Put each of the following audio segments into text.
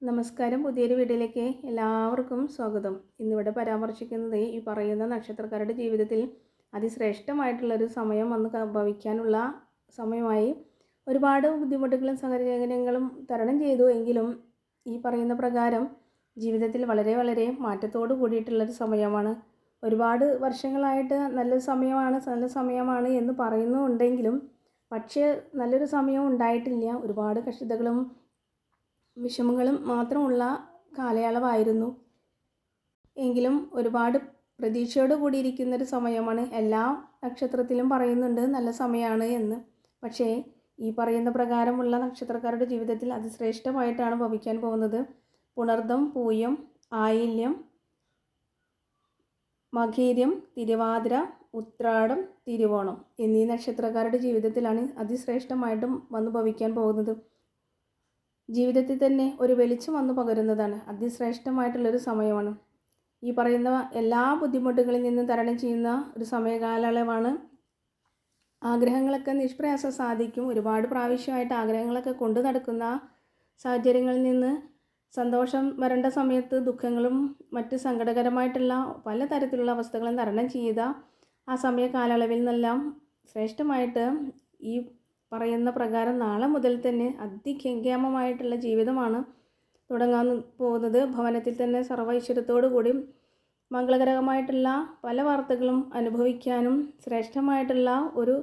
നമസ്കാരം. പുതിയൊരു വീഡിയോയിലേക്ക് എല്ലാവർക്കും സ്വാഗതം. ഇന്നിവിടെ പരാമർശിക്കുന്നത് ഈ പറയുന്ന നക്ഷത്രക്കാരുടെ ജീവിതത്തിൽ അതിശ്രേഷ്ഠമായിട്ടുള്ളൊരു സമയം വന്ന് ഭവിക്കാനുള്ള സമയമായി. ഒരുപാട് ബുദ്ധിമുട്ടുകളും സാഹചര്യങ്ങളും തരണം ചെയ്തു എങ്കിലും ഈ പറയുന്ന പ്രകാരം ജീവിതത്തിൽ വളരെ വളരെ മാറ്റത്തോട് കൂടിയിട്ടുള്ളൊരു സമയമാണ്. ഒരുപാട് വർഷങ്ങളായിട്ട് നല്ല സമയമാണ് എന്ന് പറയുന്നുണ്ടെങ്കിലും പക്ഷേ നല്ലൊരു സമയം ഉണ്ടായിട്ടില്ല. ഒരുപാട് കഷ്ടതകളും വിഷമങ്ങളും മാത്രമുള്ള കാലയളവായിരുന്നു. എങ്കിലും ഒരുപാട് പ്രതീക്ഷയോട് കൂടിയിരിക്കുന്നൊരു സമയമാണ്. എല്ലാ നക്ഷത്രത്തിലും പറയുന്നുണ്ട് നല്ല സമയമാണ് എന്ന്. പക്ഷേ ഈ പറയുന്ന പ്രകാരമുള്ള നക്ഷത്രക്കാരുടെ ജീവിതത്തിൽ അതിശ്രേഷ്ഠമായിട്ടാണ് ഭവിക്കാൻ പോകുന്നത്. പുണർദം, പൂയം, ആയില്യം, മകീരം, തിരുവാതിര, ഉത്രാടം, തിരുവോണം എന്നീ നക്ഷത്രക്കാരുടെ ജീവിതത്തിലാണ് അതിശ്രേഷ്ഠമായിട്ടും വന്നു ഭവിക്കാൻ പോകുന്നത്. ജീവിതത്തിൽ തന്നെ ഒരു വെളിച്ചം വന്നു പകരുന്നതാണ്. അതിശ്രേഷ്ഠമായിട്ടുള്ളൊരു സമയമാണ്. ഈ പറയുന്ന എല്ലാ ബുദ്ധിമുട്ടുകളിൽ നിന്നും തരണം ചെയ്യുന്ന ഒരു സമയകാലയളവാണ്. ആഗ്രഹങ്ങളൊക്കെ നിഷ്പ്രയാസം സാധിക്കും. ഒരുപാട് പ്രാവശ്യമായിട്ട് ആഗ്രഹങ്ങളൊക്കെ കൊണ്ടു നടക്കുന്ന സാഹചര്യങ്ങളിൽ നിന്ന് സന്തോഷം വരേണ്ട സമയത്ത് ദുഃഖങ്ങളും മറ്റ് സങ്കടകരമായിട്ടുള്ള പലതരത്തിലുള്ള അവസ്ഥകളും തരണം ചെയ്ത ആ സമയ കാലയളവിൽ നിന്നെല്ലാം ശ്രേഷ്ഠമായിട്ട് ഈ പറയുന്ന പ്രകാരം നാളെ മുതൽ തന്നെ അതികേമമായിട്ടുള്ള ജീവിതമാണ് തുടങ്ങാൻ പോകുന്നത്. ഭവനത്തിൽ തന്നെ സർവ്വ ഐശ്വര്യത്തോടു കൂടി മംഗളകരമായിട്ടുള്ള പല വാർത്തകളും അനുഭവിക്കാനും ശ്രേഷ്ഠമായിട്ടുള്ള ഒരു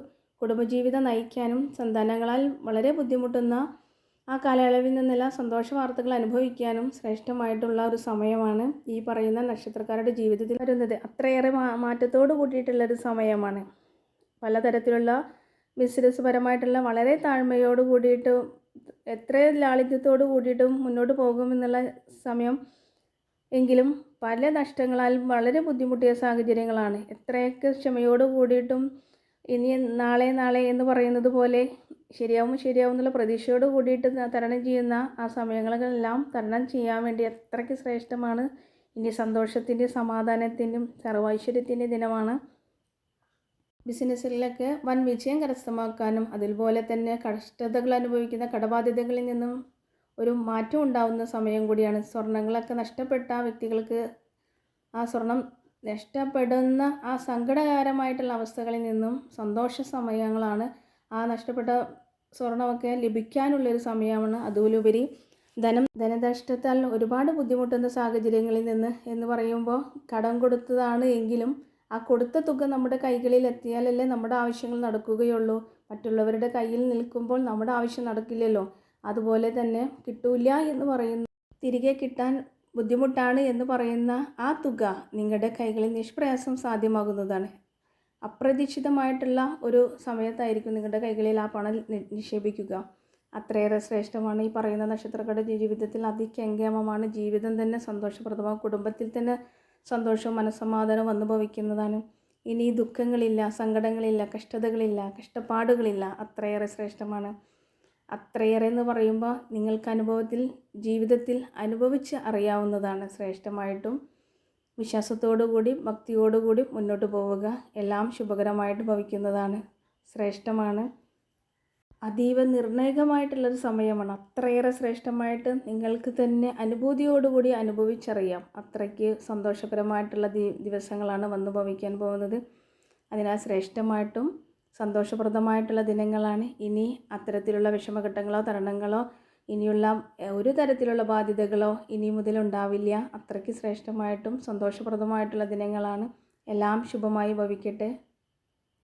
കുടുംബജീവിതം നയിക്കാനും സന്താനങ്ങളാൽ വളരെ ബുദ്ധിമുട്ടുന്ന ആ കാലയളവിൽ നിന്നെല്ലാം സന്തോഷ വാർത്തകൾ അനുഭവിക്കാനും ശ്രേഷ്ഠമായിട്ടുള്ള ഒരു സമയമാണ് ഈ പറയുന്ന നക്ഷത്രക്കാരുടെ ജീവിതത്തിൽ വരുന്നത്. അത്രയേറെ മാറ്റത്തോട് കൂടിയിട്ടുള്ളൊരു സമയമാണ്. പലതരത്തിലുള്ള ബിസിനസ് പരമായിട്ടുള്ള വളരെ താഴ്മയോട് കൂടിയിട്ട് എത്ര ലാളിത്യത്തോട് കൂടിയിട്ടും മുന്നോട്ട് പോകുമെന്നുള്ള സമയം. എങ്കിലും പല നഷ്ടങ്ങളാൽ വളരെ ബുദ്ധിമുട്ടിയ സാഹചര്യങ്ങളാണ്. എത്രയൊക്കെ ക്ഷമയോട് കൂടിയിട്ടും ഇനി നാളെ എന്ന് പറയുന്നത് പോലെ ശരിയാവും എന്നുള്ള പ്രതീക്ഷയോട് കൂടിയിട്ട് തരണം ചെയ്യുന്ന ആ സമയങ്ങളെല്ലാം തരണം ചെയ്യാൻ വേണ്ടി അത്രയ്ക്ക് ശ്രേഷ്ഠമാണ്. ഇനി സന്തോഷത്തിൻ്റെ സമാധാനത്തിൻ്റെയും സർവൈശ്വര്യത്തിൻ്റെ ദിനമാണ്. ബിസിനസ്സിലൊക്കെ വൻ വിജയം കരസ്ഥമാക്കാനും അതുപോലെ തന്നെ കഷ്ടതകൾ അനുഭവിക്കുന്ന കടബാധ്യതകളിൽ നിന്നും ഒരു മാറ്റം ഉണ്ടാവുന്ന സമയം കൂടിയാണ്. സ്വർണ്ണങ്ങളൊക്കെ നഷ്ടപ്പെട്ട വ്യക്തികൾക്ക് ആ സ്വർണം നഷ്ടപ്പെടുന്ന ആ സങ്കടകരമായിട്ടുള്ള അവസ്ഥകളിൽ നിന്നും സന്തോഷ സമയങ്ങളാണ്. ആ നഷ്ടപ്പെട്ട സ്വർണമൊക്കെ ലഭിക്കാനുള്ളൊരു സമയമാണ്. അതുപോലുപരി ധനനഷ്ടത്താൽ ഒരുപാട് ബുദ്ധിമുട്ടുന്ന സാഹചര്യങ്ങളിൽ നിന്ന് എന്ന് പറയുമ്പോൾ കടം കൊടുത്തതാണ് എങ്കിലും ആ കൊടുത്ത തുക നമ്മുടെ കൈകളിൽ എത്തിയാലല്ലേ നമ്മുടെ ആവശ്യങ്ങൾ നടക്കുകയുള്ളൂ. മറ്റുള്ളവരുടെ കയ്യിൽ നിൽക്കുമ്പോൾ നമ്മുടെ ആവശ്യം നടക്കില്ലല്ലോ. അതുപോലെ തന്നെ കിട്ടൂല എന്ന് പറയുന്ന, തിരികെ കിട്ടാൻ ബുദ്ധിമുട്ടാണ് എന്ന് പറയുന്ന ആ തുക നിങ്ങളുടെ കൈകളിൽ നിഷ്പ്രയാസം സാധ്യമാകുന്നതാണ്. അപ്രതീക്ഷിതമായിട്ടുള്ള ഒരു സമയത്തായിരിക്കും നിങ്ങളുടെ കൈകളിൽ ആ പണം നിക്ഷേപിക്കുക. അത്രയേറെ ശ്രേഷ്ഠമാണ് ഈ പറയുന്ന നക്ഷത്രക്കാരുടെ ജീവിതത്തിൽ. അതികേമമാണ്. ജീവിതം തന്നെ സന്തോഷപ്രദമാണ്. കുടുംബത്തിൽ തന്നെ സന്തോഷവും മനസ്സമാധാനവും വന്നു ഭവിക്കുന്നതാണ്. ഇനി ദുഃഖങ്ങളില്ല, സങ്കടങ്ങളില്ല, കഷ്ടതകളില്ല, കഷ്ടപ്പാടുകളില്ല. അത്രയേറെ ശ്രേഷ്ഠമാണ്. അത്രയേറെ എന്ന് പറയുമ്പോൾ നിങ്ങൾക്ക് അനുഭവത്തിൽ ജീവിതത്തിൽ അനുഭവിച്ച് അറിയാവുന്നതാണ്. ശ്രേഷ്ഠമായിട്ടും വിശ്വാസത്തോടുകൂടി ഭക്തിയോടുകൂടി മുന്നോട്ട് പോവുക. എല്ലാം ശുഭകരമായിട്ട് ഭവിക്കുന്നതാണ്. ശ്രേഷ്ഠമാണ്. അതീവ നിർണായകമായിട്ടുള്ളൊരു സമയമാണ്. അത്രയേറെ ശ്രേഷ്ഠമായിട്ട് നിങ്ങൾക്ക് തന്നെ അനുഭൂതിയോടുകൂടി അനുഭവിച്ചറിയാം. അത്രയ്ക്ക് സന്തോഷകരമായിട്ടുള്ള ദിവസങ്ങളാണ് വന്നു ഭവിക്കാൻ പോകുന്നത്. അതിനാൽ ശ്രേഷ്ഠമായിട്ടും സന്തോഷപ്രദമായിട്ടുള്ള ദിനങ്ങളാണ്. ഇനി അത്തരത്തിലുള്ള വിഷമഘട്ടങ്ങളോ തരണങ്ങളോ ഇനിയുള്ള ഒരു തരത്തിലുള്ള ബാധ്യതകളോ ഇനി മുതലുണ്ടാവില്ല. അത്രയ്ക്ക് ശ്രേഷ്ഠമായിട്ടും സന്തോഷപ്രദമായിട്ടുള്ള ദിനങ്ങളാണ്. എല്ലാം ശുഭമായി ഭവിക്കട്ടെ.